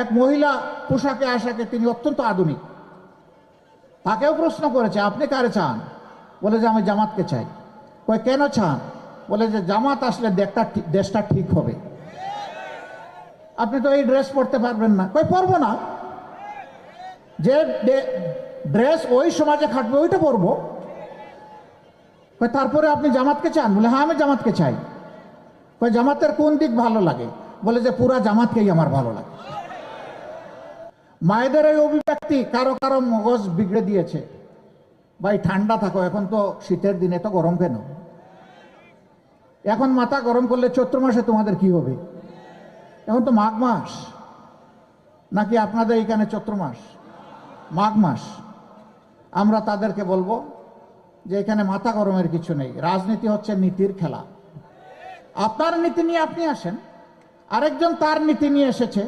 এক মহিলা পোশাকে আশাকে তিনি অত্যন্ত আধুনিক, তাকেও প্রশ্ন করেছে আপনি কারে চান? বলে যে আমি জামাতকে চাই। কই কেন চান? বলে যে জামাত আসলে দেশটা ঠিক হবে। আপনি তো এই ড্রেস পরতে পারবেন না। কই পরবো না, যে ড্রেস ওই সমাজে খাটবে ওইটা পরবো। কই তারপরে আপনি জামাতকে চান? বলে হ্যাঁ আমি জামাতকে চাই। কই জামাতের কোন দিক ভালো লাগে? বলে যে পুরা জামাতকেই আমার ভালো লাগে। মায়েদের এই অভিব্যক্তি কারো কারো মগজ বিগড়ে দিয়েছে। ভাই ঠান্ডা থাকো, এখন তো শীতের দিনে তো গরম কেন? এখন মাথা গরম করলে চৈত্র মাসে তোমাদের কি হবে? এখন তো মাঘ মাস, নাকি আপনাদের এখানে চৈত্র মাস? মাঘ মাস। আমরা তাদেরকে বলবো যে এখানে মাথা গরমের কিছু নেই, রাজনীতি হচ্ছে নীতির খেলা। আপনার নীতি নিয়ে আপনি আসেন, আরেকজন তার নীতি নিয়ে এসেছে,